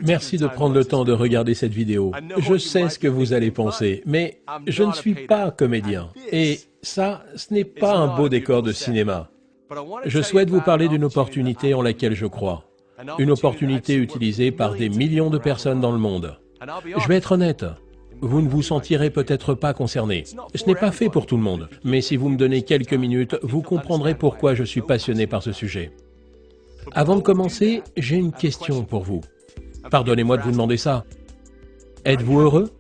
Merci de prendre le temps de regarder cette vidéo. Je sais ce que vous allez penser, mais je ne suis pas comédien. Et ça, ce n'est pas un beau décor de cinéma. Je souhaite vous parler d'une opportunité en laquelle je crois. Une opportunité utilisée par des millions de personnes dans le monde. Je vais être honnête, vous ne vous sentirez peut-être pas concerné. Ce n'est pas fait pour tout le monde, mais si vous me donnez quelques minutes, vous comprendrez pourquoi je suis passionné par ce sujet. Avant de commencer, j'ai une question pour vous. Pardonnez-moi de vous demander ça. Êtes-vous heureux?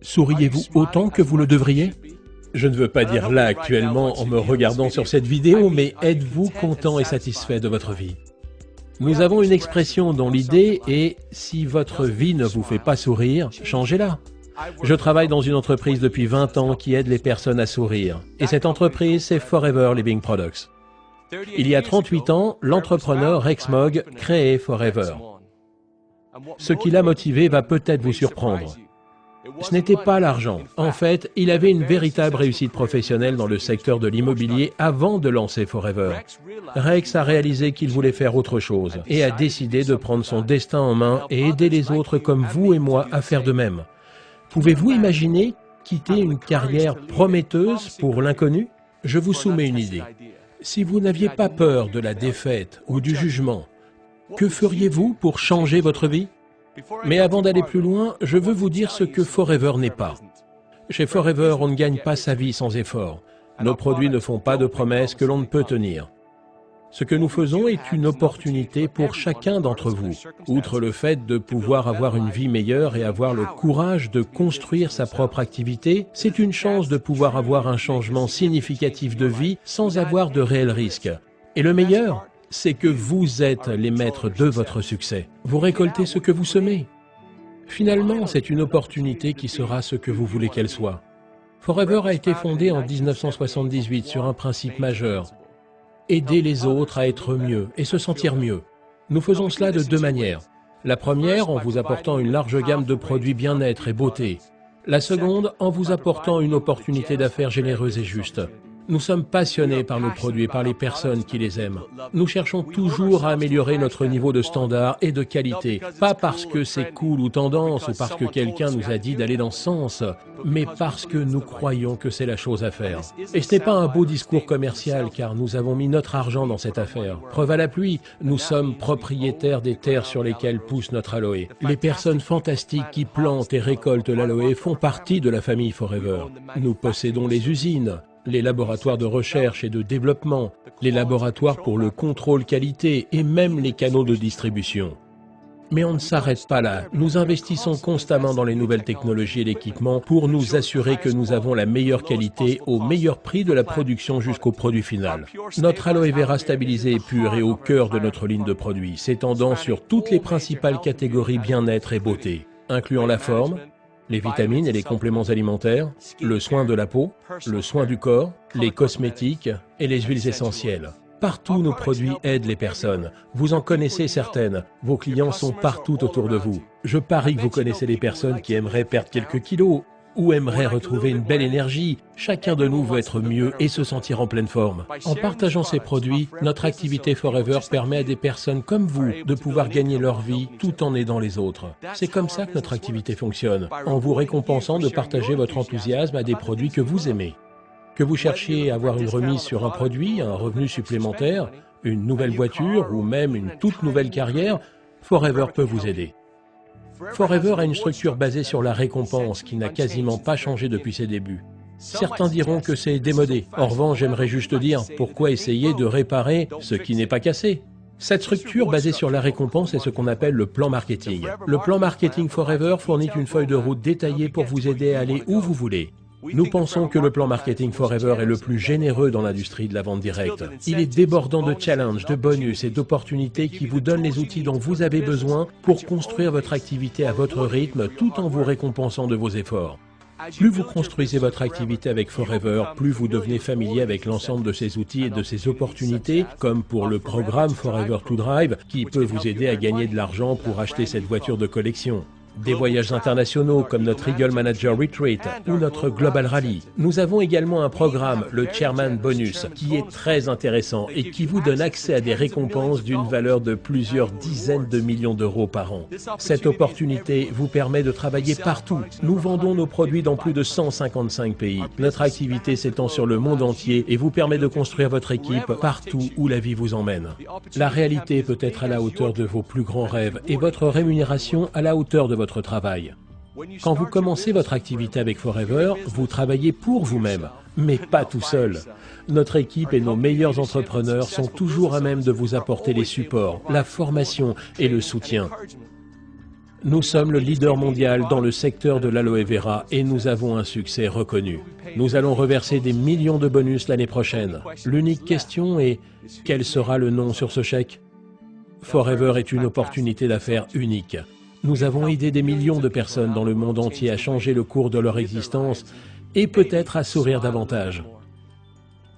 Souriez-vous autant que vous le devriez? Je ne veux pas dire là actuellement en me regardant sur cette vidéo, mais êtes-vous content et satisfait de votre vie? Nous avons une expression dont l'idée est « si votre vie ne vous fait pas sourire, changez-la ». Je travaille dans une entreprise depuis 20 ans qui aide les personnes à sourire. Et cette entreprise, c'est Forever Living Products. Il y a 38 ans, l'entrepreneur Rex Mogg créait Forever. Ce qui l'a motivé va peut-être vous surprendre. Ce n'était pas l'argent. En fait, il avait une véritable réussite professionnelle dans le secteur de l'immobilier avant de lancer Forever. Rex a réalisé qu'il voulait faire autre chose et a décidé de prendre son destin en main et aider les autres comme vous et moi à faire de même. Pouvez-vous imaginer quitter une carrière prometteuse pour l'inconnu? Je vous soumets une idée. Si vous n'aviez pas peur de la défaite ou du jugement, que feriez-vous pour changer votre vie? Mais avant d'aller plus loin, je veux vous dire ce que Forever n'est pas. Chez Forever, on ne gagne pas sa vie sans effort. Nos produits ne font pas de promesses que l'on ne peut tenir. Ce que nous faisons est une opportunité pour chacun d'entre vous. Outre le fait de pouvoir avoir une vie meilleure et avoir le courage de construire sa propre activité, c'est une chance de pouvoir avoir un changement significatif de vie sans avoir de réels risques. Et le meilleur, c'est que vous êtes les maîtres de votre succès. Vous récoltez ce que vous semez. Finalement, c'est une opportunité qui sera ce que vous voulez qu'elle soit. Forever a été fondé en 1978 sur un principe majeur. Aider les autres à être mieux et se sentir mieux. Nous faisons cela de deux manières. La première, en vous apportant une large gamme de produits bien-être et beauté. La seconde, en vous apportant une opportunité d'affaires généreuse et juste. Nous sommes passionnés par nos produits et par les personnes qui les aiment. Nous cherchons toujours à améliorer notre niveau de standard et de qualité, pas parce que c'est cool ou tendance ou parce que quelqu'un nous a dit d'aller dans ce sens, mais parce que nous croyons que c'est la chose à faire. Et ce n'est pas un beau discours commercial car nous avons mis notre argent dans cette affaire. Preuve à l'appui, nous sommes propriétaires des terres sur lesquelles pousse notre aloe. Les personnes fantastiques qui plantent et récoltent l'aloe font partie de la famille Forever. Nous possédons les usines, les laboratoires de recherche et de développement, les laboratoires pour le contrôle qualité et même les canaux de distribution. Mais on ne s'arrête pas là. Nous investissons constamment dans les nouvelles technologies et l'équipement pour nous assurer que nous avons la meilleure qualité au meilleur prix de la production jusqu'au produit final. Notre aloe vera stabilisé et pur est au cœur de notre ligne de produits, s'étendant sur toutes les principales catégories bien-être et beauté, incluant la forme, les vitamines et les compléments alimentaires, le soin de la peau, le soin du corps, les cosmétiques et les huiles essentielles. Partout, nos produits aident les personnes. Vous en connaissez certaines. Vos clients sont partout autour de vous. Je parie que vous connaissez les personnes qui aimeraient perdre quelques kilos ou aimeraient retrouver une belle énergie. Chacun de nous veut être mieux et se sentir en pleine forme. En partageant ces produits, notre activité Forever permet à des personnes comme vous de pouvoir gagner leur vie tout en aidant les autres. C'est comme ça que notre activité fonctionne, en vous récompensant de partager votre enthousiasme à des produits que vous aimez. Que vous cherchiez à avoir une remise sur un produit, un revenu supplémentaire, une nouvelle voiture ou même une toute nouvelle carrière, Forever peut vous aider. Forever a une structure basée sur la récompense qui n'a quasiment pas changé depuis ses débuts. Certains diront que c'est démodé. En revanche, j'aimerais juste dire, pourquoi essayer de réparer ce qui n'est pas cassé? Cette structure basée sur la récompense est ce qu'on appelle le plan marketing. Le plan marketing Forever fournit une feuille de route détaillée pour vous aider à aller où vous voulez. Nous pensons que le plan marketing Forever est le plus généreux dans l'industrie de la vente directe. Il est débordant de challenges, de bonus et d'opportunités qui vous donnent les outils dont vous avez besoin pour construire votre activité à votre rythme tout en vous récompensant de vos efforts. Plus vous construisez votre activité avec Forever, plus vous devenez familier avec l'ensemble de ces outils et de ces opportunités, comme pour le programme Forever to Drive, qui peut vous aider à gagner de l'argent pour acheter cette voiture de collection. des voyages internationaux comme notre Eagle Manager Retreat ou notre Global Rally. Nous avons également un programme, le Chairman Bonus, qui est très intéressant et qui vous donne accès à des récompenses d'une valeur de plusieurs dizaines de millions d'euros par an. Cette opportunité vous permet de travailler partout. Nous vendons nos produits dans plus de 155 pays. Notre activité s'étend sur le monde entier et vous permet de construire votre équipe partout où la vie vous emmène. La réalité peut être à la hauteur de vos plus grands rêves et votre rémunération à la hauteur de votre travail. Quand vous commencez votre activité avec Forever, vous travaillez pour vous-même, mais pas tout seul. Notre équipe et nos meilleurs entrepreneurs sont toujours à même de vous apporter les supports, la formation et le soutien. Nous sommes le leader mondial dans le secteur de l'aloe vera et nous avons un succès reconnu. Nous allons reverser des millions de bonus l'année prochaine. L'unique question est, quel sera le nom sur ce chèque? Forever est une opportunité d'affaires unique. Nous avons aidé des millions de personnes dans le monde entier à changer le cours de leur existence et peut-être à sourire davantage.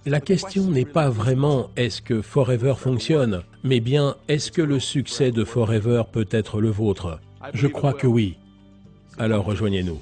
La question n'est pas vraiment « est-ce que Forever fonctionne ?», mais bien « est-ce que le succès de Forever peut être le vôtre ?» Je crois que oui. Alors rejoignez-nous.